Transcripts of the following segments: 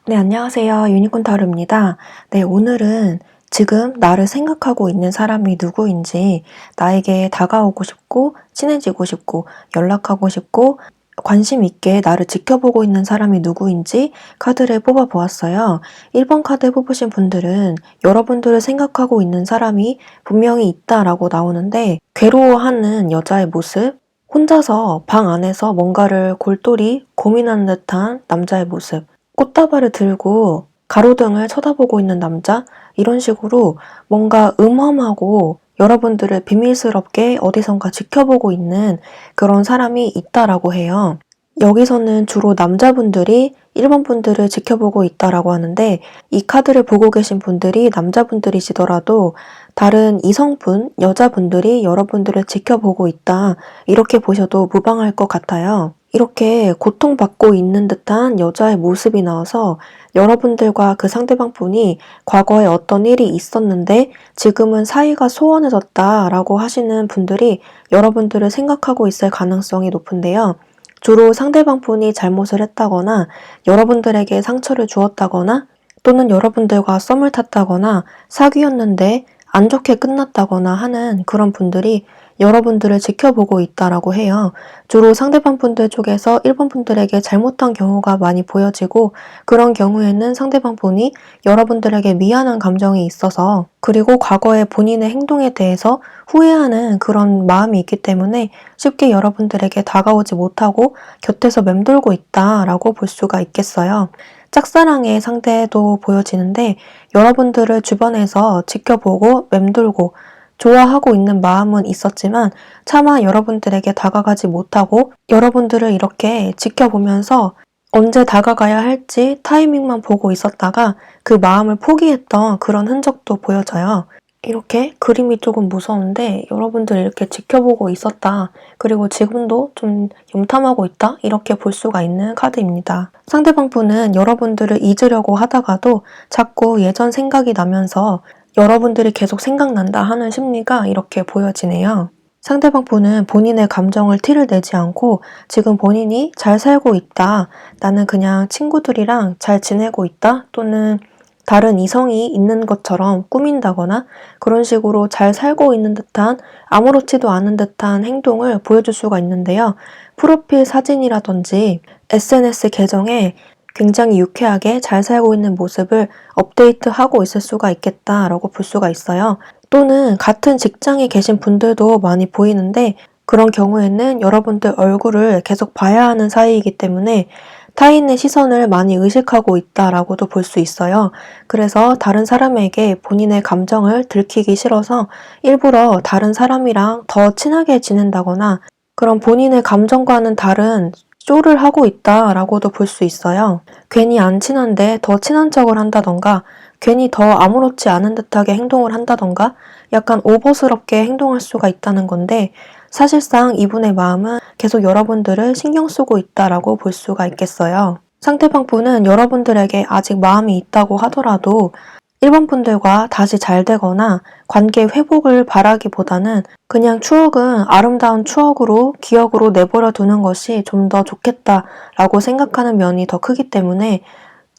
네, 안녕하세요. 유니콘 타로입니다. 네, 오늘은 지금 나를 생각하고 있는 사람이 누구인지, 나에게 다가오고 싶고, 친해지고 싶고, 연락하고 싶고, 관심 있게 나를 지켜보고 있는 사람이 누구인지 카드를 뽑아 보았어요. 1번 카드 뽑으신 분들은 여러분들을 생각하고 있는 사람이 분명히 있다라고 나오는데, 괴로워하는 여자의 모습, 혼자서 방 안에서 뭔가를 골똘히 고민하는 듯한 남자의 모습, 꽃다발을 들고 가로등을 쳐다보고 있는 남자? 이런 식으로 뭔가 음험하고 여러분들을 비밀스럽게 어디선가 지켜보고 있는 그런 사람이 있다라고 해요. 여기서는 주로 남자분들이 1번 분들을 지켜보고 있다라고 하는데, 이 카드를 보고 계신 분들이 남자분들이시더라도 다른 이성분, 여자분들이 여러분들을 지켜보고 있다, 이렇게 보셔도 무방할 것 같아요. 이렇게 고통받고 있는 듯한 여자의 모습이 나와서 여러분들과 그 상대방 분이 과거에 어떤 일이 있었는데 지금은 사이가 소원해졌다라고 하시는 분들이 여러분들을 생각하고 있을 가능성이 높은데요. 주로 상대방 분이 잘못을 했다거나 여러분들에게 상처를 주었다거나 또는 여러분들과 썸을 탔다거나 사귀었는데 안 좋게 끝났다거나 하는 그런 분들이 여러분들을 지켜보고 있다라고 해요. 주로 상대방 분들 쪽에서 1번 분들에게 잘못한 경우가 많이 보여지고, 그런 경우에는 상대방 분이 여러분들에게 미안한 감정이 있어서, 그리고 과거의 본인의 행동에 대해서 후회하는 그런 마음이 있기 때문에 쉽게 여러분들에게 다가오지 못하고 곁에서 맴돌고 있다라고 볼 수가 있겠어요. 짝사랑의 상태도 보여지는데, 여러분들을 주변에서 지켜보고 맴돌고 좋아하고 있는 마음은 있었지만 차마 여러분들에게 다가가지 못하고 여러분들을 이렇게 지켜보면서 언제 다가가야 할지 타이밍만 보고 있었다가 그 마음을 포기했던 그런 흔적도 보여져요. 이렇게 그림이 조금 무서운데, 여러분들 이렇게 지켜보고 있었다, 그리고 지금도 좀 염탐하고 있다, 이렇게 볼 수가 있는 카드입니다. 상대방 분은 여러분들을 잊으려고 하다가도 자꾸 예전 생각이 나면서 여러분들이 계속 생각난다 하는 심리가 이렇게 보여지네요. 상대방 분은 본인의 감정을 티를 내지 않고 지금 본인이 잘 살고 있다, 나는 그냥 친구들이랑 잘 지내고 있다, 또는 다른 이성이 있는 것처럼 꾸민다거나 그런 식으로 잘 살고 있는 듯한, 아무렇지도 않은 듯한 행동을 보여줄 수가 있는데요. 프로필 사진이라든지 SNS 계정에 굉장히 유쾌하게 잘 살고 있는 모습을 업데이트하고 있을 수가 있겠다라고 볼 수가 있어요. 또는 같은 직장에 계신 분들도 많이 보이는데, 그런 경우에는 여러분들 얼굴을 계속 봐야 하는 사이이기 때문에 타인의 시선을 많이 의식하고 있다라고도 볼 수 있어요. 그래서 다른 사람에게 본인의 감정을 들키기 싫어서 일부러 다른 사람이랑 더 친하게 지낸다거나 그런 본인의 감정과는 다른 쇼를 하고 있다라고도 볼 수 있어요. 괜히 안 친한데 더 친한 척을 한다던가, 괜히 더 아무렇지 않은 듯하게 행동을 한다던가, 약간 오버스럽게 행동할 수가 있다는 건데, 사실상 이분의 마음은 계속 여러분들을 신경 쓰고 있다라고 볼 수가 있겠어요. 상대방 분은 여러분들에게 아직 마음이 있다고 하더라도 1번 분들과 다시 잘 되거나 관계 회복을 바라기보다는 그냥 추억은 아름다운 추억으로, 기억으로 내버려 두는 것이 좀 더 좋겠다라고 생각하는 면이 더 크기 때문에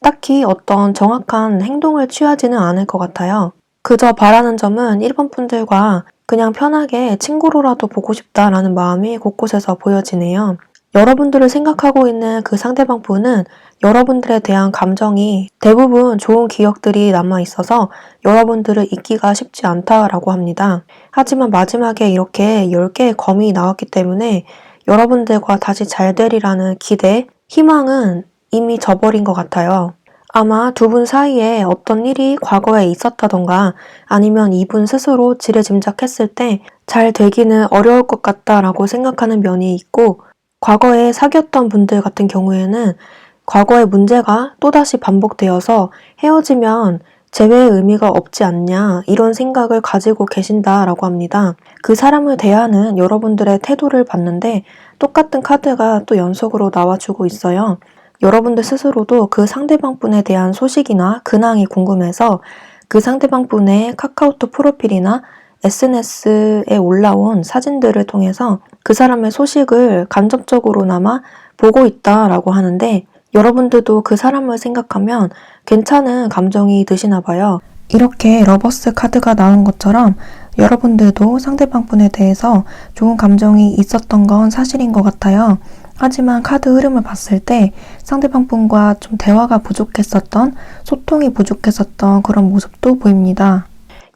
딱히 어떤 정확한 행동을 취하지는 않을 것 같아요. 그저 바라는 점은 1번 분들과 그냥 편하게 친구로라도 보고 싶다라는 마음이 곳곳에서 보여지네요. 여러분들을 생각하고 있는 그 상대방 분은 여러분들에 대한 감정이 대부분 좋은 기억들이 남아있어서 여러분들을 잊기가 쉽지 않다라고 합니다. 하지만 마지막에 이렇게 10개의 검이 나왔기 때문에 여러분들과 다시 잘 되리라는 기대, 희망은 이미 져버린 것 같아요. 아마 두 분 사이에 어떤 일이 과거에 있었다던가 아니면 이분 스스로 지레짐작했을 때 잘 되기는 어려울 것 같다라고 생각하는 면이 있고, 과거에 사귀었던 분들 같은 경우에는 과거의 문제가 또다시 반복되어서 헤어지면 재회의 의미가 없지 않냐, 이런 생각을 가지고 계신다라고 합니다. 그 사람을 대하는 여러분들의 태도를 봤는데 똑같은 카드가 또 연속으로 나와주고 있어요. 여러분들 스스로도 그 상대방 분에 대한 소식이나 근황이 궁금해서 그 상대방 분의 카카오톡 프로필이나 SNS에 올라온 사진들을 통해서 그 사람의 소식을 간접적으로나마 보고 있다라고 하는데, 여러분들도 그 사람을 생각하면 괜찮은 감정이 드시나 봐요. 이렇게 러버스 카드가 나온 것처럼 여러분들도 상대방 분에 대해서 좋은 감정이 있었던 건 사실인 것 같아요. 하지만 카드 흐름을 봤을 때 상대방 분과 좀 대화가 부족했었던, 소통이 부족했었던 그런 모습도 보입니다.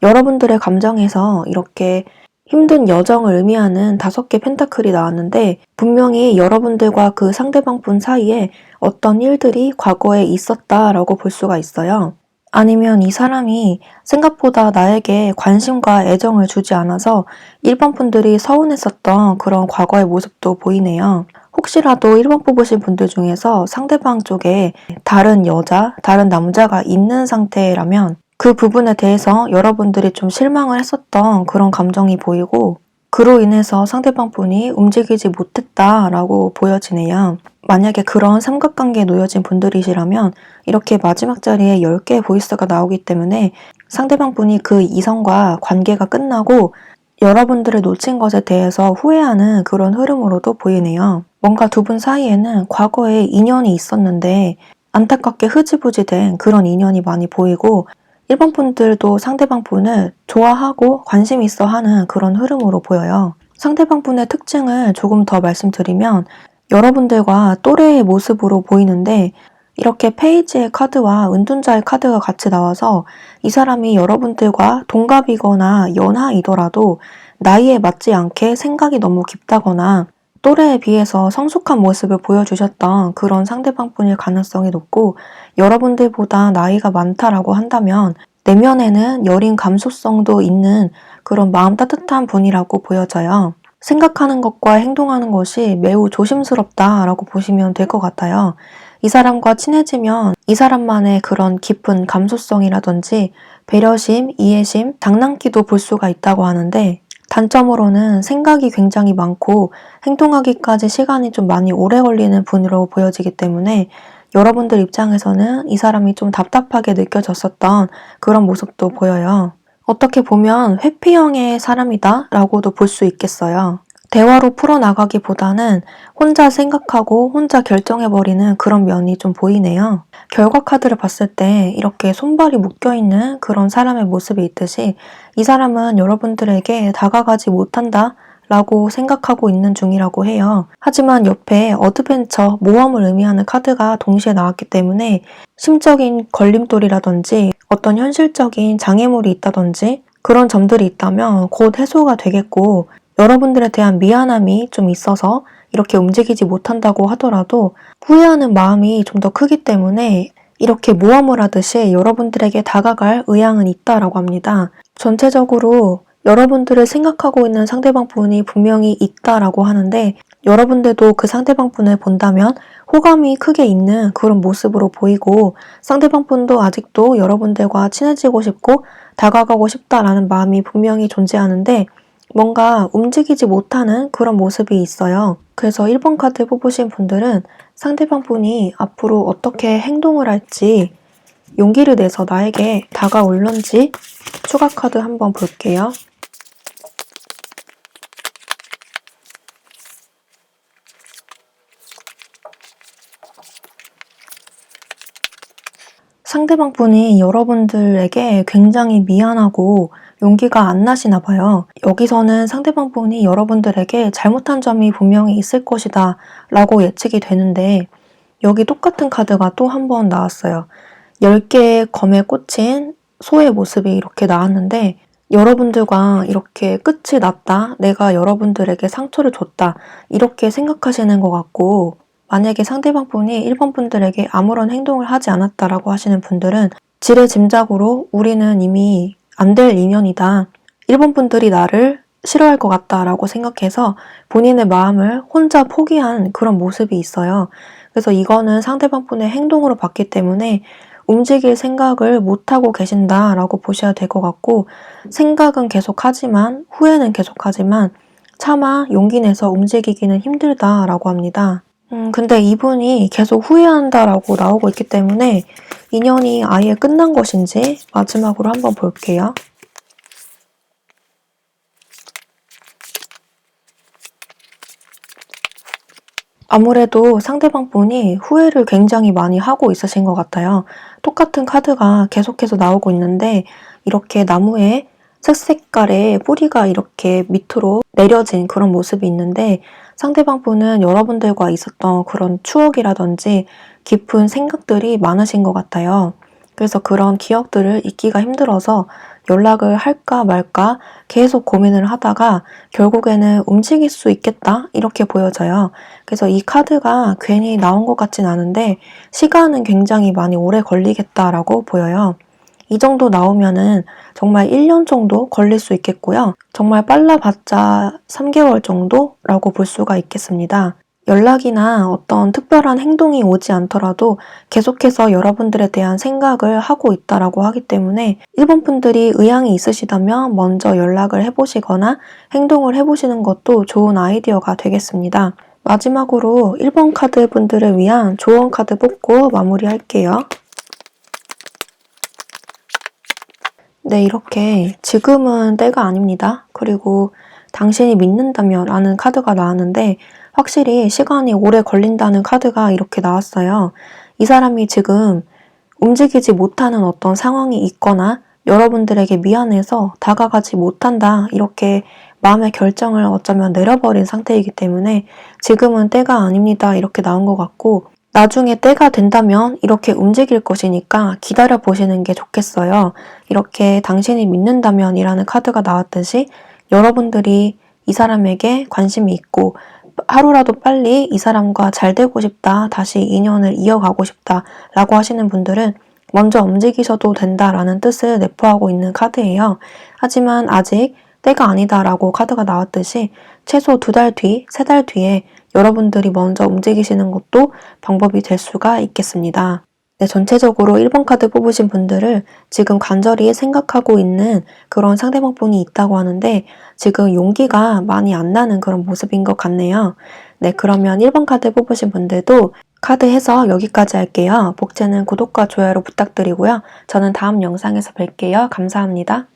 여러분들의 감정에서 이렇게 힘든 여정을 의미하는 5개 펜타클이 나왔는데 분명히 여러분들과 그 상대방 분 사이에 어떤 일들이 과거에 있었다라고 볼 수가 있어요. 아니면 이 사람이 생각보다 나에게 관심과 애정을 주지 않아서 일반 분들이 서운했었던 그런 과거의 모습도 보이네요. 혹시라도 1번 뽑으신 분들 중에서 상대방 쪽에 다른 여자, 다른 남자가 있는 상태라면 그 부분에 대해서 여러분들이 좀 실망을 했었던 그런 감정이 보이고 그로 인해서 상대방 분이 움직이지 못했다라고 보여지네요. 만약에 그런 삼각관계에 놓여진 분들이시라면 이렇게 마지막 자리에 10개의 보이스가 나오기 때문에 상대방 분이 그 이성과 관계가 끝나고 여러분들을 놓친 것에 대해서 후회하는 그런 흐름으로도 보이네요. 뭔가 두 분 사이에는 과거에 인연이 있었는데 안타깝게 흐지부지 된 그런 인연이 많이 보이고 일반 분들도 상대방 분을 좋아하고 관심 있어 하는 그런 흐름으로 보여요. 상대방 분의 특징을 조금 더 말씀드리면 여러분들과 또래의 모습으로 보이는데 이렇게 페이지의 카드와 은둔자의 카드가 같이 나와서 이 사람이 여러분들과 동갑이거나 연하이더라도 나이에 맞지 않게 생각이 너무 깊다거나 또래에 비해서 성숙한 모습을 보여주셨던 그런 상대방 분일 가능성이 높고 여러분들보다 나이가 많다라고 한다면 내면에는 여린 감수성도 있는 그런 마음 따뜻한 분이라고 보여져요. 생각하는 것과 행동하는 것이 매우 조심스럽다라고 보시면 될 것 같아요. 이 사람과 친해지면 이 사람만의 그런 깊은 감수성이라든지 배려심, 이해심, 장난기도 볼 수가 있다고 하는데 단점으로는 생각이 굉장히 많고 행동하기까지 시간이 좀 많이 오래 걸리는 분으로 보여지기 때문에 여러분들 입장에서는 이 사람이 좀 답답하게 느껴졌었던 그런 모습도 보여요. 어떻게 보면 회피형의 사람이다 라고도 볼 수 있겠어요. 대화로 풀어나가기보다는 혼자 생각하고 혼자 결정해버리는 그런 면이 좀 보이네요. 결과 카드를 봤을 때 이렇게 손발이 묶여있는 그런 사람의 모습이 있듯이 이 사람은 여러분들에게 다가가지 못한다 라고 생각하고 있는 중이라고 해요. 하지만 옆에 어드벤처, 모험을 의미하는 카드가 동시에 나왔기 때문에 심적인 걸림돌이라든지 어떤 현실적인 장애물이 있다든지 그런 점들이 있다면 곧 해소가 되겠고 여러분들에 대한 미안함이 좀 있어서 이렇게 움직이지 못한다고 하더라도 후회하는 마음이 좀 더 크기 때문에 이렇게 모험을 하듯이 여러분들에게 다가갈 의향은 있다라고 합니다. 전체적으로 여러분들을 생각하고 있는 상대방 분이 분명히 있다라고 하는데 여러분들도 그 상대방 분을 본다면 호감이 크게 있는 그런 모습으로 보이고 상대방 분도 아직도 여러분들과 친해지고 싶고 다가가고 싶다라는 마음이 분명히 존재하는데 뭔가 움직이지 못하는 그런 모습이 있어요. 그래서 1번 카드 뽑으신 분들은 상대방 분이 앞으로 어떻게 행동을 할지 용기를 내서 나에게 다가올런지 추가 카드 한번 볼게요. 상대방 분이 여러분들에게 굉장히 미안하고 용기가 안 나시나 봐요. 여기서는 상대방 분이 여러분들에게 잘못한 점이 분명히 있을 것이다 라고 예측이 되는데 여기 똑같은 카드가 또 한 번 나왔어요. 10개의 검에 꽂힌 소의 모습이 이렇게 나왔는데 여러분들과 이렇게 끝이 났다, 내가 여러분들에게 상처를 줬다 이렇게 생각하시는 것 같고 만약에 상대방 분이 1번 분들에게 아무런 행동을 하지 않았다라고 하시는 분들은 지레짐작으로 우리는 이미 안 될 인연이다. 1번 분들이 나를 싫어할 것 같다라고 생각해서 본인의 마음을 혼자 포기한 그런 모습이 있어요. 그래서 이거는 상대방 분의 행동으로 봤기 때문에 움직일 생각을 못하고 계신다라고 보셔야 될 것 같고 생각은 계속하지만 후회는 계속하지만 차마 용기 내서 움직이기는 힘들다라고 합니다. 근데 이분이 계속 후회한다라고 나오고 있기 때문에 인연이 아예 끝난 것인지 마지막으로 한번 볼게요. 아무래도 상대방 분이 후회를 굉장히 많이 하고 있으신 것 같아요. 똑같은 카드가 계속해서 나오고 있는데 이렇게 나무에 색색깔의 뿌리가 이렇게 밑으로 내려진 그런 모습이 있는데 상대방 분은 여러분들과 있었던 그런 추억이라든지 깊은 생각들이 많으신 것 같아요. 그래서 그런 기억들을 잊기가 힘들어서 연락을 할까 말까 계속 고민을 하다가 결국에는 움직일 수 있겠다 이렇게 보여져요. 그래서 이 카드가 괜히 나온 것 같진 않은데 시간은 굉장히 많이 오래 걸리겠다라고 보여요. 이 정도 나오면은 정말 1년 정도 걸릴 수 있겠고요. 정말 빨라봤자 3개월 정도라고 볼 수가 있겠습니다. 연락이나 어떤 특별한 행동이 오지 않더라도 계속해서 여러분들에 대한 생각을 하고 있다라고 하기 때문에 일본 분들이 의향이 있으시다면 먼저 연락을 해보시거나 행동을 해보시는 것도 좋은 아이디어가 되겠습니다. 마지막으로 1번 카드 분들을 위한 조언 카드 뽑고 마무리할게요. 네, 이렇게 지금은 때가 아닙니다. 그리고 당신이 믿는다면 라는 카드가 나왔는데 확실히 시간이 오래 걸린다는 카드가 이렇게 나왔어요. 이 사람이 지금 움직이지 못하는 어떤 상황이 있거나 여러분들에게 미안해서 다가가지 못한다 이렇게 마음의 결정을 어쩌면 내려버린 상태이기 때문에 지금은 때가 아닙니다 이렇게 나온 것 같고 나중에 때가 된다면 이렇게 움직일 것이니까 기다려 보시는 게 좋겠어요. 이렇게 당신이 믿는다면 이라는 카드가 나왔듯이 여러분들이 이 사람에게 관심이 있고 하루라도 빨리 이 사람과 잘 되고 싶다, 다시 인연을 이어가고 싶다 라고 하시는 분들은 먼저 움직이셔도 된다라는 뜻을 내포하고 있는 카드예요. 하지만 아직 때가 아니다라고 카드가 나왔듯이 최소 2달 뒤, 3달 뒤에 여러분들이 먼저 움직이시는 것도 방법이 될 수가 있겠습니다. 네, 전체적으로 1번 카드 뽑으신 분들을 지금 간절히 생각하고 있는 그런 상대방 분이 있다고 하는데 지금 용기가 많이 안 나는 그런 모습인 것 같네요. 네, 그러면 1번 카드 뽑으신 분들도 카드 해석 여기까지 할게요. 복제는 구독과 좋아요로 부탁드리고요. 저는 다음 영상에서 뵐게요. 감사합니다.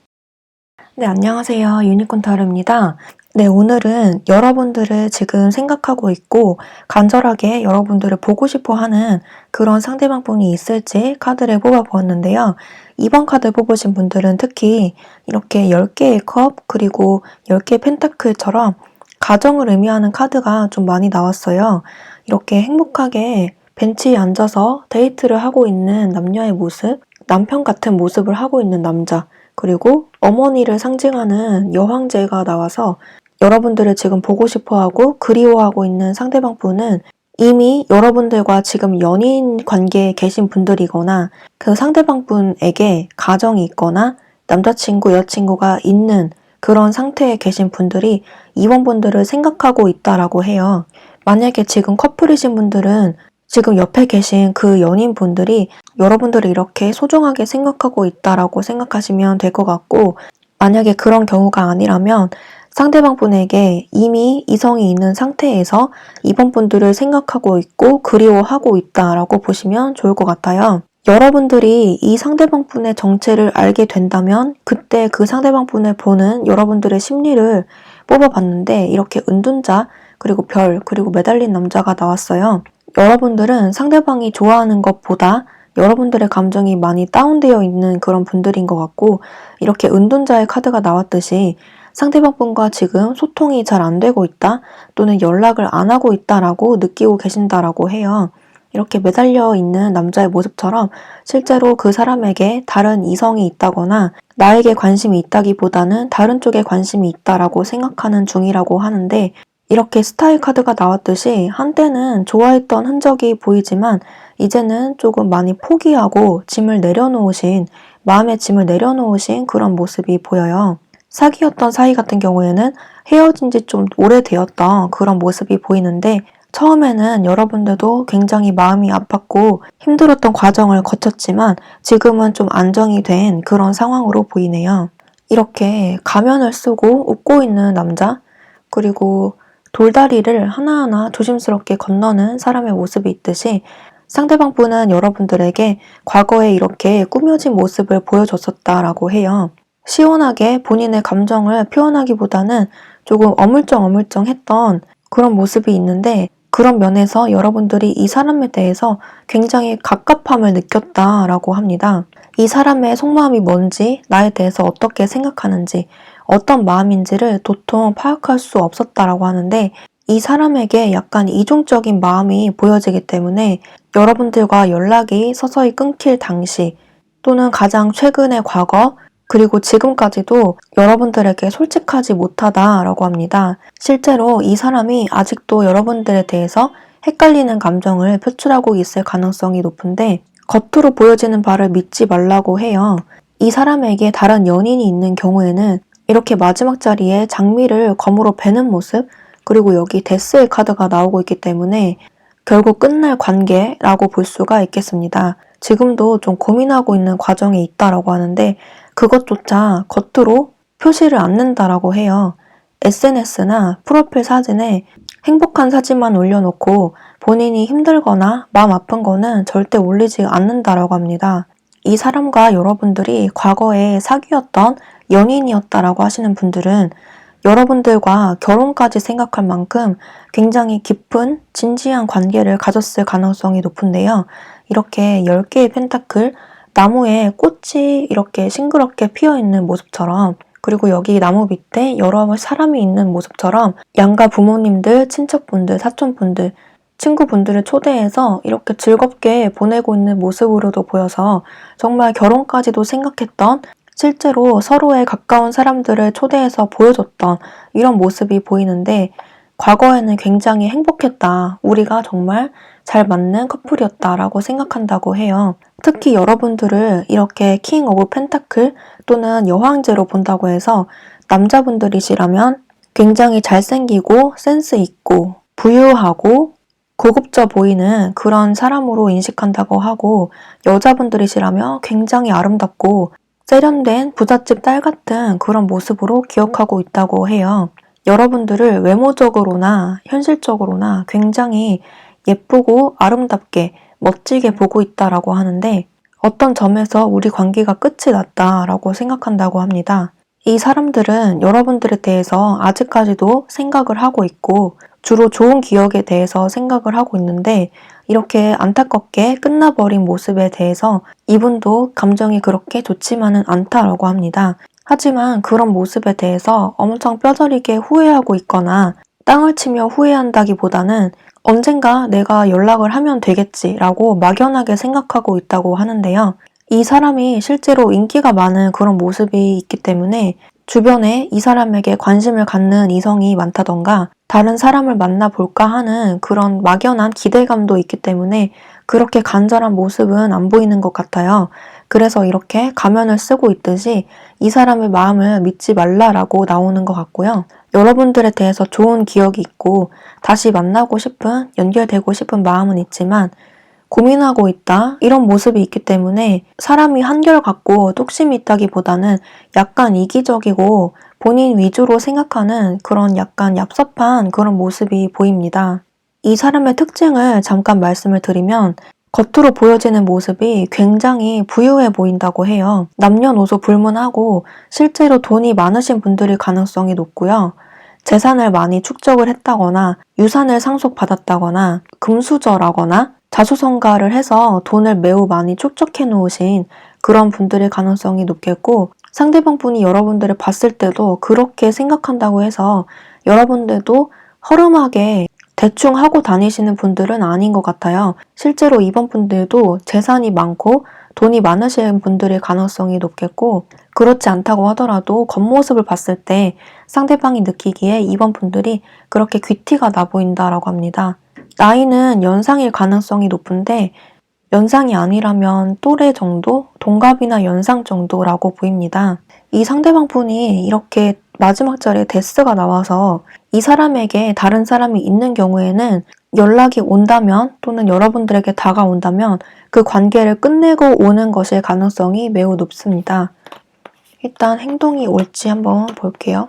네, 안녕하세요. 유니콘 타로입니다. 네, 오늘은 여러분들을 지금 생각하고 있고 간절하게 여러분들을 보고 싶어 하는 그런 상대방 분이 있을지 카드를 뽑아보았는데요. 2번 카드 뽑으신 분들은 특히 이렇게 10개의 컵 그리고 10개의 펜타클처럼 가정을 의미하는 카드가 좀 많이 나왔어요. 이렇게 행복하게 벤치에 앉아서 데이트를 하고 있는 남녀의 모습, 남편 같은 모습을 하고 있는 남자, 그리고 어머니를 상징하는 여황제가 나와서 여러분들을 지금 보고 싶어하고 그리워하고 있는 상대방 분은 이미 여러분들과 지금 연인 관계에 계신 분들이거나 그 상대방 분에게 가정이 있거나 남자친구, 여자친구가 있는 그런 상태에 계신 분들이 이번 분들을 생각하고 있다라고 해요. 만약에 지금 커플이신 분들은 지금 옆에 계신 그 연인분들이 여러분들을 이렇게 소중하게 생각하고 있다라고 생각하시면 될 것 같고 만약에 그런 경우가 아니라면 상대방 분에게 이미 이성이 있는 상태에서 이번 분들을 생각하고 있고 그리워하고 있다라고 보시면 좋을 것 같아요. 여러분들이 이 상대방 분의 정체를 알게 된다면 그때 그 상대방 분을 보는 여러분들의 심리를 뽑아봤는데 이렇게 은둔자 그리고 별 그리고 매달린 남자가 나왔어요. 여러분들은 상대방이 좋아하는 것보다 여러분들의 감정이 많이 다운되어 있는 그런 분들인 것 같고 이렇게 은둔자의 카드가 나왔듯이 상대방 분과 지금 소통이 잘 안 되고 있다 또는 연락을 안 하고 있다라고 느끼고 계신다라고 해요. 이렇게 매달려 있는 남자의 모습처럼 실제로 그 사람에게 다른 이성이 있다거나 나에게 관심이 있다기보다는 다른 쪽에 관심이 있다라고 생각하는 중이라고 하는데 이렇게 스타일 카드가 나왔듯이 한때는 좋아했던 흔적이 보이지만 이제는 조금 많이 포기하고 짐을 내려놓으신, 마음의 짐을 내려놓으신 그런 모습이 보여요. 사귀었던 사이 같은 경우에는 헤어진 지 좀 오래되었던 그런 모습이 보이는데 처음에는 여러분들도 굉장히 마음이 아팠고 힘들었던 과정을 거쳤지만 지금은 좀 안정이 된 그런 상황으로 보이네요. 이렇게 가면을 쓰고 웃고 있는 남자, 그리고 돌다리를 하나하나 조심스럽게 건너는 사람의 모습이 있듯이 상대방 분은 여러분들에게 과거에 이렇게 꾸며진 모습을 보여줬었다라고 해요. 시원하게 본인의 감정을 표현하기보다는 조금 어물쩡어물쩡했던 그런 모습이 있는데 그런 면에서 여러분들이 이 사람에 대해서 굉장히 갑갑함을 느꼈다라고 합니다. 이 사람의 속마음이 뭔지, 나에 대해서 어떻게 생각하는지, 어떤 마음인지를 도통 파악할 수 없었다라고 하는데, 이 사람에게 약간 이중적인 마음이 보여지기 때문에 여러분들과 연락이 서서히 끊길 당시 또는 가장 최근의 과거 그리고 지금까지도 여러분들에게 솔직하지 못하다라고 합니다. 실제로 이 사람이 아직도 여러분들에 대해서 헷갈리는 감정을 표출하고 있을 가능성이 높은데 겉으로 보여지는 바를 믿지 말라고 해요. 이 사람에게 다른 연인이 있는 경우에는 이렇게 마지막 자리에 장미를 검으로 베는 모습 그리고 여기 데스의 카드가 나오고 있기 때문에 결국 끝날 관계라고 볼 수가 있겠습니다. 지금도 좀 고민하고 있는 과정에 있다라고 하는데 그것조차 겉으로 표시를 않는다라고 해요. SNS나 프로필 사진에 행복한 사진만 올려놓고 본인이 힘들거나 마음 아픈 거는 절대 올리지 않는다라고 합니다. 이 사람과 여러분들이 과거에 사귀었던 연인이었다라고 하시는 분들은 여러분들과 결혼까지 생각할 만큼 굉장히 깊은 진지한 관계를 가졌을 가능성이 높은데요. 이렇게 10개의 펜타클, 나무에 꽃이 이렇게 싱그럽게 피어있는 모습처럼 그리고 여기 나무 밑에 여러 사람이 있는 모습처럼 양가 부모님들, 친척분들, 사촌분들, 친구분들을 초대해서 이렇게 즐겁게 보내고 있는 모습으로도 보여서 정말 결혼까지도 생각했던 실제로 서로의 가까운 사람들을 초대해서 보여줬던 이런 모습이 보이는데 과거에는 굉장히 행복했다. 우리가 정말 잘 맞는 커플이었다라고 생각한다고 해요. 특히 여러분들을 이렇게 킹 오브 펜타클 또는 여왕제로 본다고 해서 남자분들이시라면 굉장히 잘생기고 센스 있고 부유하고 고급져 보이는 그런 사람으로 인식한다고 하고 여자분들이시라면 굉장히 아름답고 세련된 부잣집 딸 같은 그런 모습으로 기억하고 있다고 해요. 여러분들을 외모적으로나 현실적으로나 굉장히 예쁘고 아름답게 멋지게 보고 있다라고 하는데 어떤 점에서 우리 관계가 끝이 났다라고 생각한다고 합니다. 이 사람들은 여러분들에 대해서 아직까지도 생각을 하고 있고 주로 좋은 기억에 대해서 생각을 하고 있는데 이렇게 안타깝게 끝나버린 모습에 대해서 이분도 감정이 그렇게 좋지만은 않다라고 합니다. 하지만 그런 모습에 대해서 엄청 뼈저리게 후회하고 있거나 땅을 치며 후회한다기보다는 언젠가 내가 연락을 하면 되겠지라고 막연하게 생각하고 있다고 하는데요. 이 사람이 실제로 인기가 많은 그런 모습이 있기 때문에 주변에 이 사람에게 관심을 갖는 이성이 많다던가 다른 사람을 만나볼까 하는 그런 막연한 기대감도 있기 때문에 그렇게 간절한 모습은 안 보이는 것 같아요. 그래서 이렇게 가면을 쓰고 있듯이 이 사람의 마음을 믿지 말라라고 나오는 것 같고요. 여러분들에 대해서 좋은 기억이 있고 다시 만나고 싶은, 연결되고 싶은 마음은 있지만 고민하고 있다 이런 모습이 있기 때문에 사람이 한결같고 뚝심이 있다기보다는 약간 이기적이고 본인 위주로 생각하는 그런 약간 얍삽한 그런 모습이 보입니다. 이 사람의 특징을 잠깐 말씀을 드리면 겉으로 보여지는 모습이 굉장히 부유해 보인다고 해요. 남녀노소 불문하고 실제로 돈이 많으신 분들일 가능성이 높고요. 재산을 많이 축적을 했다거나 유산을 상속받았다거나 금수저라거나 자수성가를 해서 돈을 매우 많이 축적해 놓으신 그런 분들의 가능성이 높겠고 상대방 분이 여러분들을 봤을 때도 그렇게 생각한다고 해서 여러분들도 허름하게 대충 하고 다니시는 분들은 아닌 것 같아요. 실제로 이번 분들도 재산이 많고 돈이 많으신 분들의 가능성이 높겠고 그렇지 않다고 하더라도 겉모습을 봤을 때 상대방이 느끼기에 이번 분들이 그렇게 귀티가 나 보인다라고 합니다. 나이는 연상일 가능성이 높은데 연상이 아니라면 또래 정도? 동갑이나 연상 정도라고 보입니다. 이 상대방 분이 이렇게 마지막 자리에 데스가 나와서 이 사람에게 다른 사람이 있는 경우에는 연락이 온다면 또는 여러분들에게 다가온다면 그 관계를 끝내고 오는 것일 가능성이 매우 높습니다. 일단 행동이 올지 한번 볼게요.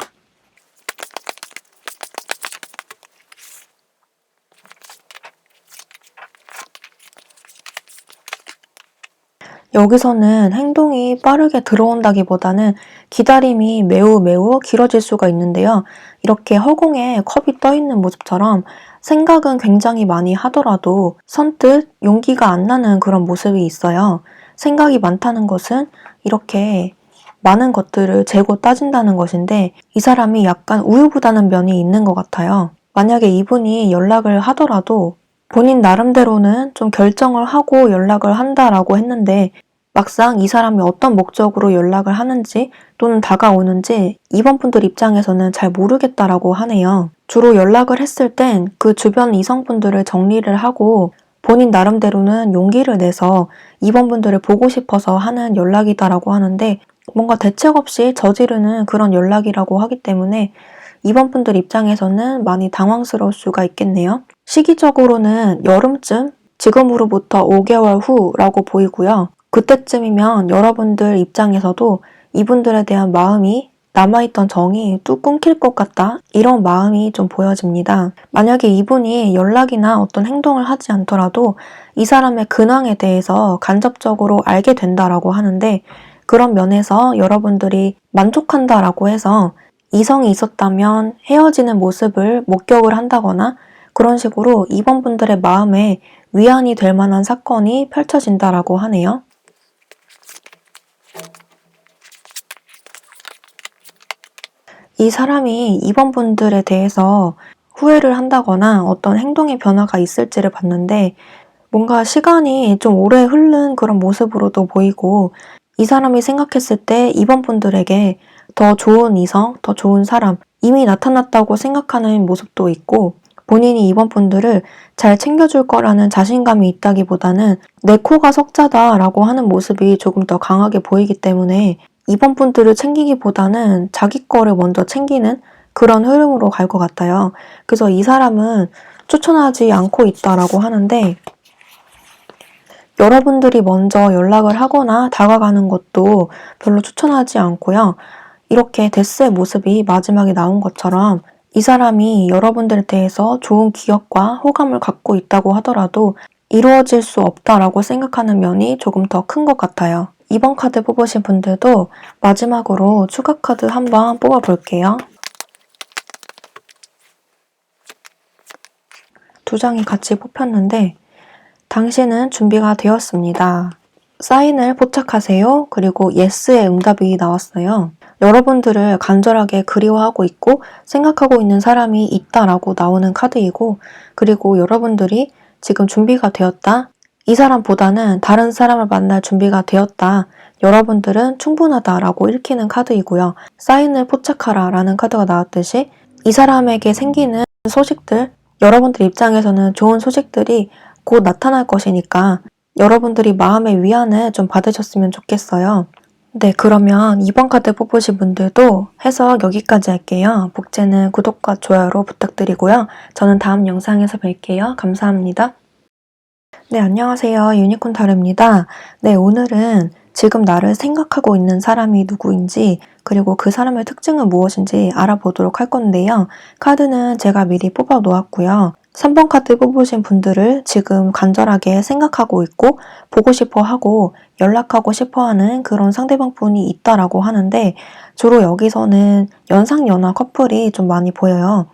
여기서는 행동이 빠르게 들어온다기보다는 기다림이 매우 매우 길어질 수가 있는데요. 이렇게 허공에 컵이 떠 있는 모습처럼 생각은 굉장히 많이 하더라도 선뜻 용기가 안 나는 그런 모습이 있어요. 생각이 많다는 것은 이렇게 많은 것들을 재고 따진다는 것인데 이 사람이 약간 우유부단한 면이 있는 것 같아요. 만약에 이분이 연락을 하더라도 본인 나름대로는 좀 결정을 하고 연락을 한다라고 했는데 막상 이 사람이 어떤 목적으로 연락을 하는지 또는 다가오는지 이번 분들 입장에서는 잘 모르겠다라고 하네요. 주로 연락을 했을 땐 그 주변 이성분들을 정리를 하고 본인 나름대로는 용기를 내서 이번 분들을 보고 싶어서 하는 연락이다라고 하는데 뭔가 대책 없이 저지르는 그런 연락이라고 하기 때문에 이번 분들 입장에서는 많이 당황스러울 수가 있겠네요. 시기적으로는 여름쯤, 지금으로부터 5개월 후라고 보이고요. 그때쯤이면 여러분들 입장에서도 이분들에 대한 마음이 남아있던 정이 뚝 끊길 것 같다 이런 마음이 좀 보여집니다. 만약에 이분이 연락이나 어떤 행동을 하지 않더라도 이 사람의 근황에 대해서 간접적으로 알게 된다라고 하는데 그런 면에서 여러분들이 만족한다라고 해서 이성이 있었다면 헤어지는 모습을 목격을 한다거나 그런 식으로 이번 분들의 마음에 위안이 될 만한 사건이 펼쳐진다라고 하네요. 이 사람이 이번 분들에 대해서 후회를 한다거나 어떤 행동의 변화가 있을지를 봤는데 뭔가 시간이 좀 오래 흐른 그런 모습으로도 보이고 이 사람이 생각했을 때 이번 분들에게 더 좋은 이성, 더 좋은 사람 이미 나타났다고 생각하는 모습도 있고 본인이 이번 분들을 잘 챙겨줄 거라는 자신감이 있다기보다는 내 코가 석자다라고 하는 모습이 조금 더 강하게 보이기 때문에 이번 분들을 챙기기보다는 자기 거를 먼저 챙기는 그런 흐름으로 갈 것 같아요. 그래서 이 사람은 추천하지 않고 있다라고 하는데 여러분들이 먼저 연락을 하거나 다가가는 것도 별로 추천하지 않고요. 이렇게 데스의 모습이 마지막에 나온 것처럼 이 사람이 여러분들에 대해서 좋은 기억과 호감을 갖고 있다고 하더라도 이루어질 수 없다라고 생각하는 면이 조금 더 큰 것 같아요. 이번 카드 뽑으신 분들도 마지막으로 추가 카드 한번 뽑아볼게요. 두 장이 같이 뽑혔는데 당신은 준비가 되었습니다. 사인을 포착하세요. 그리고 예스의 응답이 나왔어요. 여러분들을 간절하게 그리워하고 있고 생각하고 있는 사람이 있다라고 나오는 카드이고 그리고 여러분들이 지금 준비가 되었다. 이 사람보다는 다른 사람을 만날 준비가 되었다. 여러분들은 충분하다라고 읽히는 카드이고요. 사인을 포착하라 라는 카드가 나왔듯이 이 사람에게 생기는 소식들, 여러분들 입장에서는 좋은 소식들이 곧 나타날 것이니까 여러분들이 마음의 위안을 좀 받으셨으면 좋겠어요. 네, 그러면 이번 카드 뽑으신 분들도 해석 여기까지 할게요. 복제는 구독과 좋아요로 부탁드리고요. 저는 다음 영상에서 뵐게요. 감사합니다. 네, 안녕하세요. 유니콘 타로입니다. 네, 오늘은 지금 나를 생각하고 있는 사람이 누구인지 그리고 그 사람의 특징은 무엇인지 알아보도록 할 건데요. 카드는 제가 미리 뽑아 놓았고요. 3번 카드 뽑으신 분들을 지금 간절하게 생각하고 있고 보고 싶어 하고 연락하고 싶어 하는 그런 상대방 분이 있다라고 하는데 주로 여기서는 연상연하 커플이 좀 많이 보여요.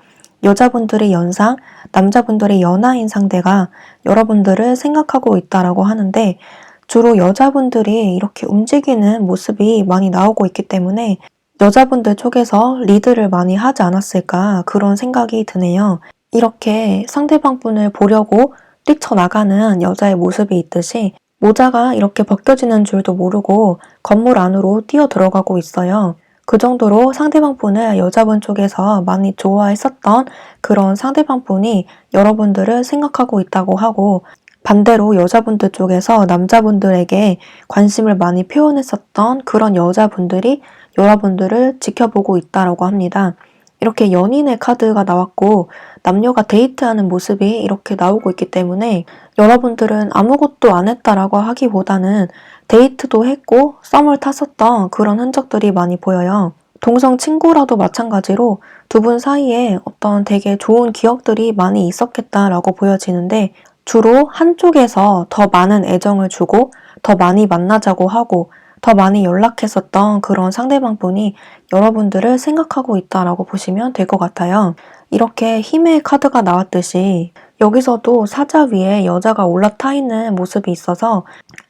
여자분들의 연상, 남자분들의 연하인 상대가 여러분들을 생각하고 있다라고 하는데 주로 여자분들이 이렇게 움직이는 모습이 많이 나오고 있기 때문에 여자분들 쪽에서 리드를 많이 하지 않았을까 그런 생각이 드네요. 이렇게 상대방 분을 보려고 뛰쳐나가는 여자의 모습이 있듯이 모자가 이렇게 벗겨지는 줄도 모르고 건물 안으로 뛰어 들어가고 있어요. 그 정도로 상대방 분을 여자분 쪽에서 많이 좋아했었던 그런 상대방 분이 여러분들을 생각하고 있다고 하고 반대로 여자분들 쪽에서 남자분들에게 관심을 많이 표현했었던 그런 여자분들이 여러분들을 지켜보고 있다고 합니다. 이렇게 연인의 카드가 나왔고 남녀가 데이트하는 모습이 이렇게 나오고 있기 때문에 여러분들은 아무것도 안 했다라고 하기보다는 데이트도 했고 썸을 탔었던 그런 흔적들이 많이 보여요. 동성 친구라도 마찬가지로 두 분 사이에 어떤 되게 좋은 기억들이 많이 있었겠다라고 보여지는데 주로 한쪽에서 더 많은 애정을 주고 더 많이 만나자고 하고 더 많이 연락했었던 그런 상대방분이 여러분들을 생각하고 있다라고 보시면 될 것 같아요. 이렇게 힘의 카드가 나왔듯이 여기서도 사자 위에 여자가 올라타 있는 모습이 있어서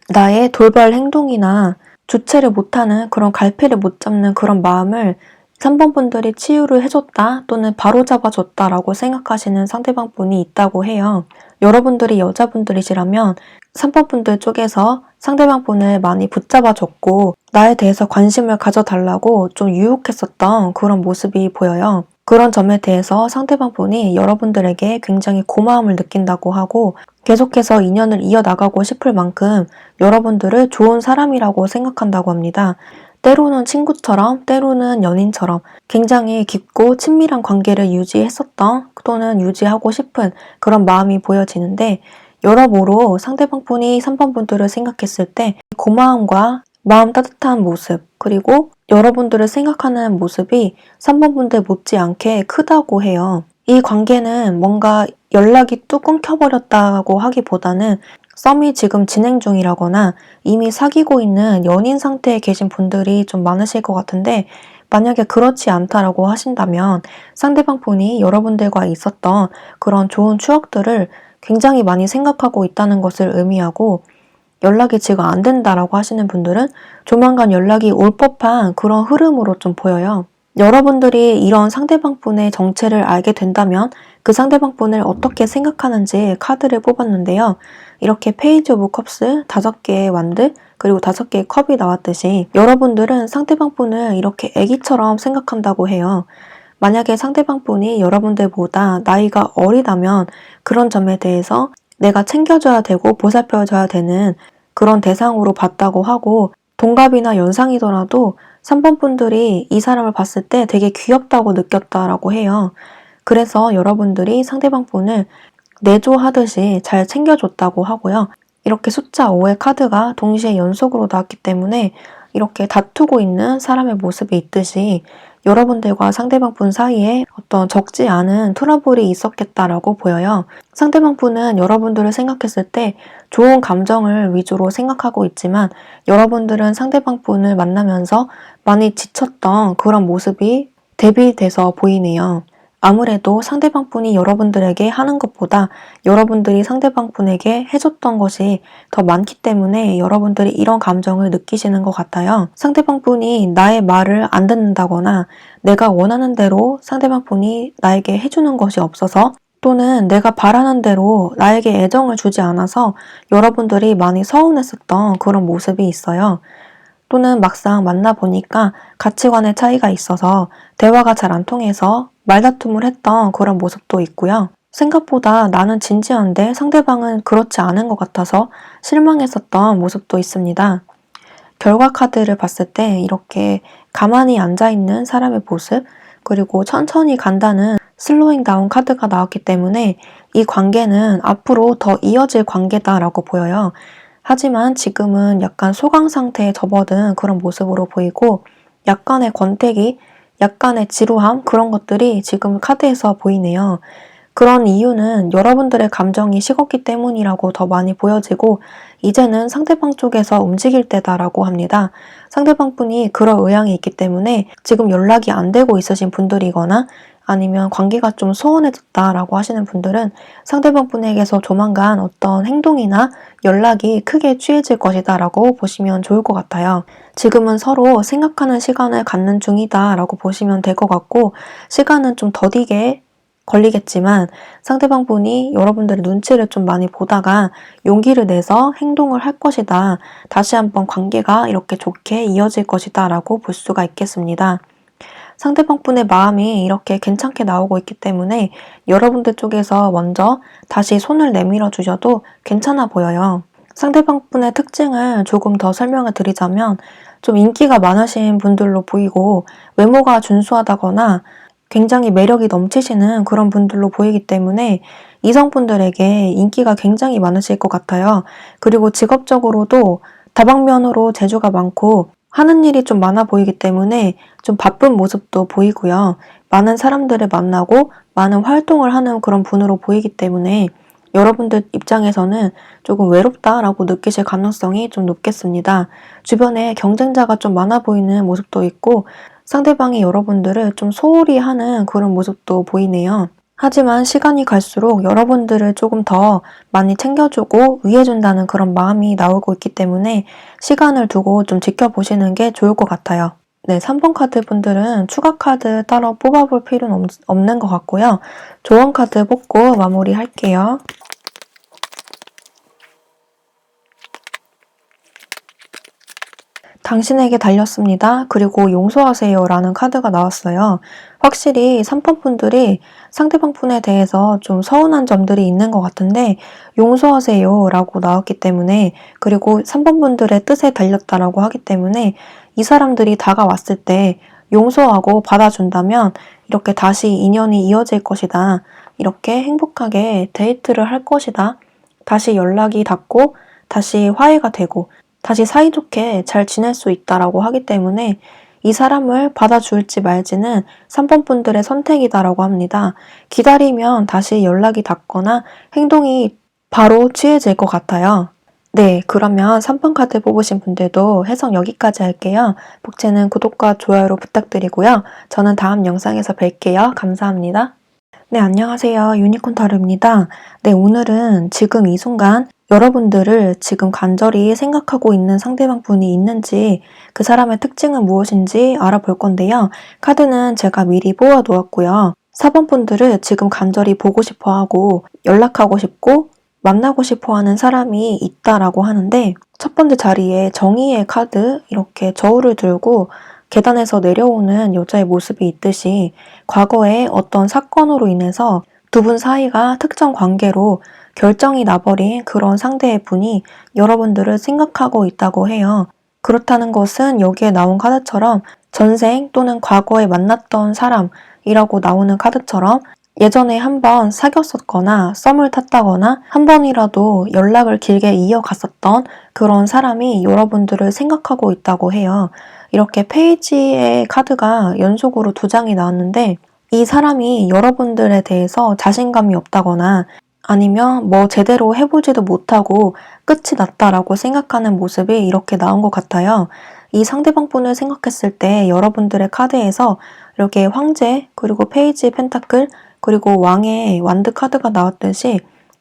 나의 돌발 행동이나 주체를 못하는 그런 갈피를 못 잡는 그런 마음을 3번 분들이 치유를 해줬다 또는 바로잡아줬다라고 생각하시는 상대방 분이 있다고 해요. 여러분들이 여자분들이시라면 3번 분들 쪽에서 상대방 분을 많이 붙잡아줬고 나에 대해서 관심을 가져달라고 좀 유혹했었던 그런 모습이 보여요. 그런 점에 대해서 상대방 분이 여러분들에게 굉장히 고마움을 느낀다고 하고 계속해서 인연을 이어나가고 싶을 만큼 여러분들을 좋은 사람이라고 생각한다고 합니다. 때로는 친구처럼 때로는 연인처럼 굉장히 깊고 친밀한 관계를 유지했었던 또는 유지하고 싶은 그런 마음이 보여지는데 여러모로 상대방 분이 3번 분들을 생각했을 때 고마움과 마음 따뜻한 모습 그리고 여러분들을 생각하는 모습이 3번 분들 못지않게 크다고 해요. 이 관계는 뭔가 연락이 뚝 끊겨버렸다고 하기보다는 썸이 지금 진행 중이라거나 이미 사귀고 있는 연인 상태에 계신 분들이 좀 많으실 것 같은데 만약에 그렇지 않다라고 하신다면 상대방 분이 여러분들과 있었던 그런 좋은 추억들을 굉장히 많이 생각하고 있다는 것을 의미하고 연락이 지금 안 된다라고 하시는 분들은 조만간 연락이 올 법한 그런 흐름으로 좀 보여요. 여러분들이 이런 상대방 분의 정체를 알게 된다면 그 상대방 분을 어떻게 생각하는지 카드를 뽑았는데요. 이렇게 페이지 오브 컵스 5개의 완드 그리고 5개의 컵이 나왔듯이 여러분들은 상대방 분을 이렇게 아기처럼 생각한다고 해요. 만약에 상대방 분이 여러분들보다 나이가 어리다면 그런 점에 대해서 내가 챙겨줘야 되고 보살펴줘야 되는 그런 대상으로 봤다고 하고 동갑이나 연상이더라도 3번 분들이 이 사람을 봤을 때 되게 귀엽다고 느꼈다라고 해요. 그래서 여러분들이 상대방 분을 내조하듯이 잘 챙겨줬다고 하고요. 이렇게 숫자 5의 카드가 동시에 연속으로 나왔기 때문에 이렇게 다투고 있는 사람의 모습이 있듯이 여러분들과 상대방 분 사이에 어떤 적지 않은 트러블이 있었겠다라고 보여요. 상대방 분은 여러분들을 생각했을 때 좋은 감정을 위주로 생각하고 있지만 여러분들은 상대방 분을 만나면서 많이 지쳤던 그런 모습이 대비돼서 보이네요. 아무래도 상대방 분이 여러분들에게 하는 것보다 여러분들이 상대방 분에게 해줬던 것이 더 많기 때문에 여러분들이 이런 감정을 느끼시는 것 같아요. 상대방 분이 나의 말을 안 듣는다거나 내가 원하는 대로 상대방 분이 나에게 해주는 것이 없어서 또는 내가 바라는 대로 나에게 애정을 주지 않아서 여러분들이 많이 서운했었던 그런 모습이 있어요. 또는 막상 만나보니까 가치관의 차이가 있어서 대화가 잘 안 통해서 말다툼을 했던 그런 모습도 있고요. 생각보다 나는 진지한데 상대방은 그렇지 않은 것 같아서 실망했었던 모습도 있습니다. 결과 카드를 봤을 때 이렇게 가만히 앉아있는 사람의 모습 그리고 천천히 간다는 슬로잉 다운 카드가 나왔기 때문에 이 관계는 앞으로 더 이어질 관계다라고 보여요. 하지만 지금은 약간 소강 상태에 접어든 그런 모습으로 보이고 약간의 권태기, 약간의 지루함 그런 것들이 지금 카드에서 보이네요. 그런 이유는 여러분들의 감정이 식었기 때문이라고 더 많이 보여지고 이제는 상대방 쪽에서 움직일 때다라고 합니다. 상대방 분이 그럴 의향이 있기 때문에 지금 연락이 안 되고 있으신 분들이거나 아니면 관계가 좀 소원해졌다라고 하시는 분들은 상대방 분에게서 조만간 어떤 행동이나 연락이 크게 취해질 것이다 라고 보시면 좋을 것 같아요. 지금은 서로 생각하는 시간을 갖는 중이다 라고 보시면 될 것 같고 시간은 좀 더디게 걸리겠지만 상대방 분이 여러분들의 눈치를 좀 많이 보다가 용기를 내서 행동을 할 것이다. 다시 한번 관계가 이렇게 좋게 이어질 것이다 라고 볼 수가 있겠습니다. 상대방 분의 마음이 이렇게 괜찮게 나오고 있기 때문에 여러분들 쪽에서 먼저 다시 손을 내밀어 주셔도 괜찮아 보여요. 상대방 분의 특징을 조금 더 설명을 드리자면 좀 인기가 많으신 분들로 보이고 외모가 준수하다거나 굉장히 매력이 넘치시는 그런 분들로 보이기 때문에 이성분들에게 인기가 굉장히 많으실 것 같아요. 그리고 직업적으로도 다방면으로 재주가 많고 하는 일이 좀 많아 보이기 때문에 좀 바쁜 모습도 보이고요. 많은 사람들을 만나고 많은 활동을 하는 그런 분으로 보이기 때문에 여러분들 입장에서는 조금 외롭다라고 느끼실 가능성이 좀 높겠습니다. 주변에 경쟁자가 좀 많아 보이는 모습도 있고 상대방이 여러분들을 좀 소홀히 하는 그런 모습도 보이네요. 하지만 시간이 갈수록 여러분들을 조금 더 많이 챙겨주고 위해준다는 그런 마음이 나오고 있기 때문에 시간을 두고 좀 지켜보시는 게 좋을 것 같아요. 네, 3번 카드 분들은 추가 카드 따로 뽑아볼 필요는 없는 것 같고요. 조언 카드 뽑고 마무리할게요. 당신에게 달렸습니다. 그리고 용서하세요 라는 카드가 나왔어요. 확실히 3번 분들이 상대방 분에 대해서 좀 서운한 점들이 있는 것 같은데 용서하세요 라고 나왔기 때문에, 그리고 3번 분들의 뜻에 달렸다라고 하기 때문에 이 사람들이 다가왔을 때 용서하고 받아준다면 이렇게 다시 인연이 이어질 것이다. 이렇게 행복하게 데이트를 할 것이다. 다시 연락이 닿고 다시 화해가 되고 다시 사이좋게 잘 지낼 수 있다라고 하기 때문에 이 사람을 받아줄지 말지는 3번 분들의 선택이다라고 합니다. 기다리면 다시 연락이 닿거나 행동이 바로 취해질 것 같아요. 네, 그러면 3번 카드 뽑으신 분들도 해석 여기까지 할게요. 복채는 구독과 좋아요로 부탁드리고요. 저는 다음 영상에서 뵐게요. 감사합니다. 네, 안녕하세요. 유니콘 타로입니다. 네, 오늘은 지금 이 순간 여러분들을 지금 간절히 생각하고 있는 상대방 분이 있는지, 그 사람의 특징은 무엇인지 알아볼 건데요. 카드는 제가 미리 뽑아 놓았고요. 4번 분들을 지금 간절히 보고 싶어 하고 연락하고 싶고 만나고 싶어 하는 사람이 있다라고 하는데, 첫 번째 자리에 정의의 카드, 이렇게 저울을 들고 계단에서 내려오는 여자의 모습이 있듯이 과거에 어떤 사건으로 인해서 두 분 사이가 특정 관계로 결정이 나버린 그런 상대의 분이 여러분들을 생각하고 있다고 해요. 그렇다는 것은 여기에 나온 카드처럼 전생 또는 과거에 만났던 사람이라고 나오는 카드처럼 예전에 한번 사귀었었거나 썸을 탔다거나 한 번이라도 연락을 길게 이어갔었던 그런 사람이 여러분들을 생각하고 있다고 해요. 이렇게 페이지의 카드가 연속으로 2장이 나왔는데 이 사람이 여러분들에 대해서 자신감이 없다거나 아니면 뭐 제대로 해보지도 못하고 끝이 났다라고 생각하는 모습이 이렇게 나온 것 같아요. 이 상대방 분을 생각했을 때 여러분들의 카드에서 이렇게 황제, 그리고 페이지 펜타클, 그리고 왕의 완드 카드가 나왔듯이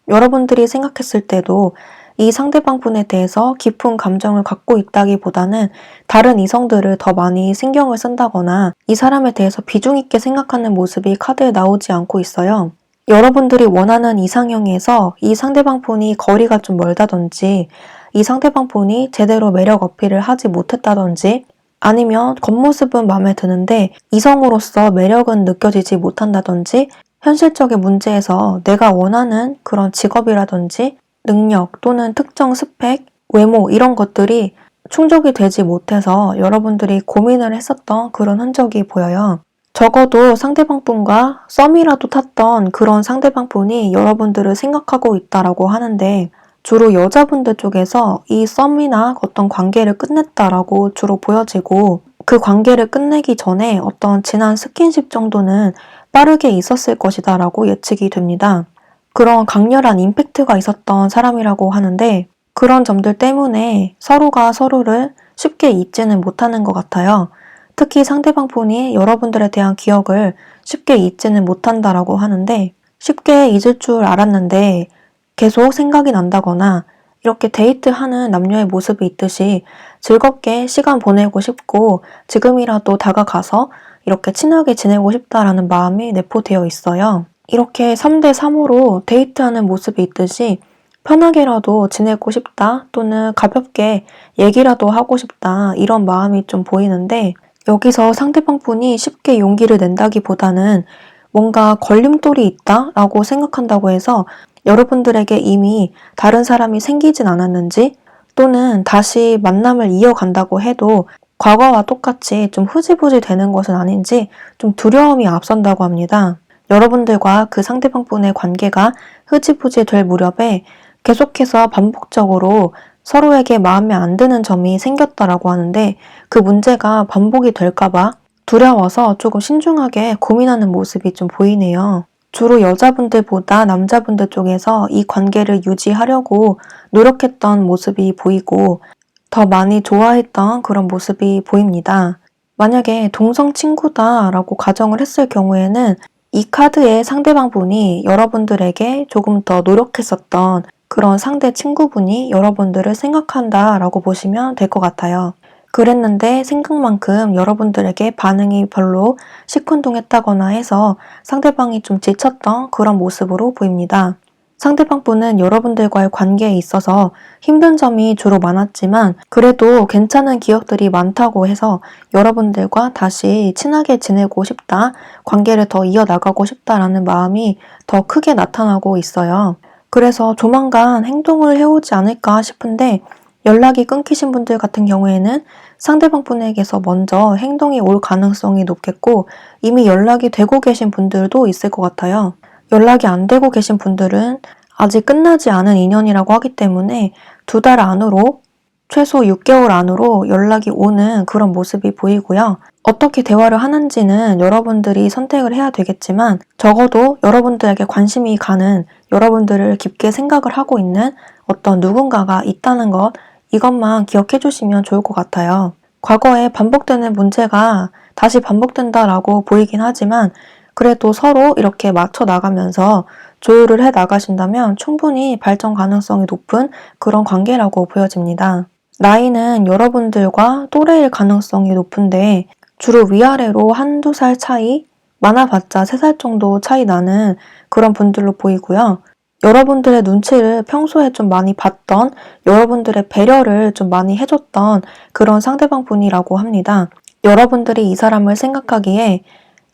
여러분들이 생각했을 때도 이 상대방 분에 대해서 깊은 감정을 갖고 있다기보다는 다른 이성들을 더 많이 신경을 쓴다거나 이 사람에 대해서 비중 있게 생각하는 모습이 카드에 나오지 않고 있어요. 여러분들이 원하는 이상형에서 이 상대방 분이 거리가 좀 멀다든지 이 상대방 분이 제대로 매력 어필을 하지 못했다든지 아니면 겉모습은 마음에 드는데 이성으로서 매력은 느껴지지 못한다든지 현실적인 문제에서 내가 원하는 그런 직업이라든지 능력 또는 특정 스펙, 외모 이런 것들이 충족이 되지 못해서 여러분들이 고민을 했었던 그런 흔적이 보여요. 적어도 상대방 분과 썸이라도 탔던 그런 상대방 분이 여러분들을 생각하고 있다라고 하는데 주로 여자분들 쪽에서 이 썸이나 어떤 관계를 끝냈다라고 주로 보여지고 그 관계를 끝내기 전에 어떤 지난 스킨십 정도는 빠르게 있었을 것이다 라고 예측이 됩니다. 그런 강렬한 임팩트가 있었던 사람이라고 하는데 그런 점들 때문에 서로가 서로를 쉽게 잊지는 못하는 것 같아요. 특히 상대방 분이 여러분들에 대한 기억을 쉽게 잊지는 못한다라고 하는데 쉽게 잊을 줄 알았는데 계속 생각이 난다거나 이렇게 데이트하는 남녀의 모습이 있듯이 즐겁게 시간 보내고 싶고 지금이라도 다가가서 이렇게 친하게 지내고 싶다라는 마음이 내포되어 있어요. 이렇게 3대 3으로 데이트하는 모습이 있듯이 편하게라도 지내고 싶다 또는 가볍게 얘기라도 하고 싶다 이런 마음이 좀 보이는데 여기서 상대방 분이 쉽게 용기를 낸다기보다는 뭔가 걸림돌이 있다라고 생각한다고 해서 여러분들에게 이미 다른 사람이 생기진 않았는지 또는 다시 만남을 이어간다고 해도 과거와 똑같이 좀 흐지부지 되는 것은 아닌지 좀 두려움이 앞선다고 합니다. 여러분들과 그 상대방 분의 관계가 흐지부지 될 무렵에 계속해서 반복적으로 서로에게 마음에 안 드는 점이 생겼다라고 하는데 그 문제가 반복이 될까봐 두려워서 조금 신중하게 고민하는 모습이 좀 보이네요. 주로 여자분들보다 남자분들 쪽에서 이 관계를 유지하려고 노력했던 모습이 보이고 더 많이 좋아했던 그런 모습이 보입니다. 만약에 동성 친구다라고 가정을 했을 경우에는 이 카드의 상대방분이 여러분들에게 조금 더 노력했었던 그런 상대 친구분이 여러분들을 생각한다라고 보시면 될 것 같아요. 그랬는데 생각만큼 여러분들에게 반응이 별로 시큰둥했다거나 해서 상대방이 좀 지쳤던 그런 모습으로 보입니다. 상대방 분은 여러분들과의 관계에 있어서 힘든 점이 주로 많았지만 그래도 괜찮은 기억들이 많다고 해서 여러분들과 다시 친하게 지내고 싶다, 관계를 더 이어나가고 싶다라는 마음이 더 크게 나타나고 있어요. 그래서 조만간 행동을 해오지 않을까 싶은데 연락이 끊기신 분들 같은 경우에는 상대방 분에게서 먼저 행동이 올 가능성이 높겠고 이미 연락이 되고 계신 분들도 있을 것 같아요. 연락이 안 되고 계신 분들은 아직 끝나지 않은 인연이라고 하기 때문에 2달 안으로 최소 6개월 안으로 연락이 오는 그런 모습이 보이고요. 어떻게 대화를 하는지는 여러분들이 선택을 해야 되겠지만 적어도 여러분들에게 관심이 가는, 여러분들을 깊게 생각을 하고 있는 어떤 누군가가 있다는 것, 이것만 기억해 주시면 좋을 것 같아요. 과거에 반복되는 문제가 다시 반복된다라고 보이긴 하지만 그래도 서로 이렇게 맞춰 나가면서 조율을 해 나가신다면 충분히 발전 가능성이 높은 그런 관계라고 보여집니다. 나이는 여러분들과 또래일 가능성이 높은데 주로 위아래로 한두 살 차이, 많아봤자 3살 정도 차이 나는 그런 분들로 보이고요. 여러분들의 눈치를 평소에 좀 많이 봤던, 여러분들의 배려를 좀 많이 해줬던 그런 상대방 분이라고 합니다. 여러분들이 이 사람을 생각하기에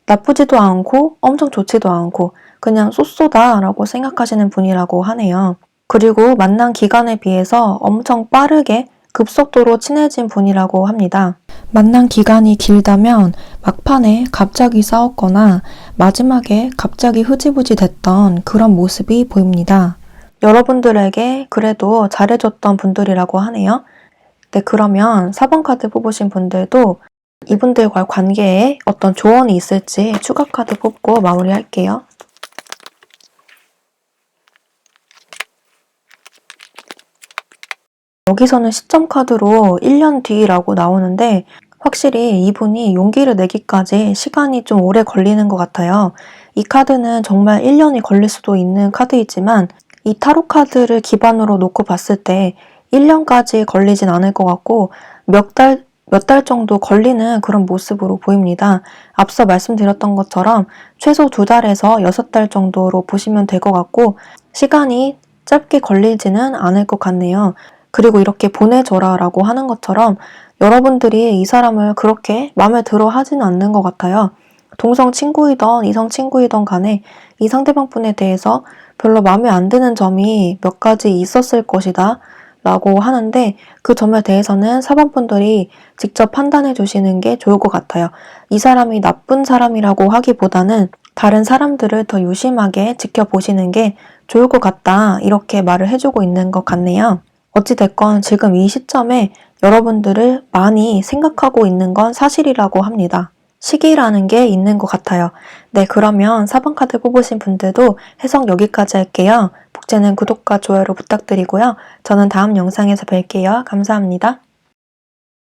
나쁘지도 않고 엄청 좋지도 않고 그냥 쏘쏘다라고 생각하시는 분이라고 하네요. 그리고 만난 기간에 비해서 엄청 빠르게 급속도로 친해진 분이라고 합니다. 만난 기간이 길다면 막판에 갑자기 싸웠거나 마지막에 갑자기 흐지부지 됐던 그런 모습이 보입니다. 여러분들에게 그래도 잘해줬던 분들이라고 하네요. 네, 그러면 4번 카드 뽑으신 분들도 이분들과의 관계에 어떤 조언이 있을지 추가 카드 뽑고 마무리할게요. 여기서는 시점 카드로 1년 뒤라고 나오는데 확실히 이분이 용기를 내기까지 시간이 좀 오래 걸리는 것 같아요. 이 카드는 정말 1년이 걸릴 수도 있는 카드이지만 이 타로 카드를 기반으로 놓고 봤을 때 1년까지 걸리진 않을 것 같고 몇 달 정도 걸리는 그런 모습으로 보입니다. 앞서 말씀드렸던 것처럼 최소 2달에서 6달 정도로 보시면 될 것 같고 시간이 짧게 걸리지는 않을 것 같네요. 그리고 이렇게 보내줘라 라고 하는 것처럼 여러분들이 이 사람을 그렇게 마음에 들어 하지는 않는 것 같아요. 동성 친구이던 이성 친구이던 간에 이 상대방 분에 대해서 별로 마음에 안 드는 점이 몇 가지 있었을 것이다 라고 하는데 그 점에 대해서는 4번 분들이 직접 판단해 주시는 게 좋을 것 같아요. 이 사람이 나쁜 사람이라고 하기보다는 다른 사람들을 더 유심하게 지켜보시는 게 좋을 것 같다 이렇게 말을 해주고 있는 것 같네요. 어찌됐건 지금 이 시점에 여러분들을 많이 생각하고 있는 건 사실이라고 합니다. 시기라는 게 있는 것 같아요. 네, 그러면 4번 카드 뽑으신 분들도 해석 여기까지 할게요. 복제는 구독과 좋아요로 부탁드리고요. 저는 다음 영상에서 뵐게요. 감사합니다.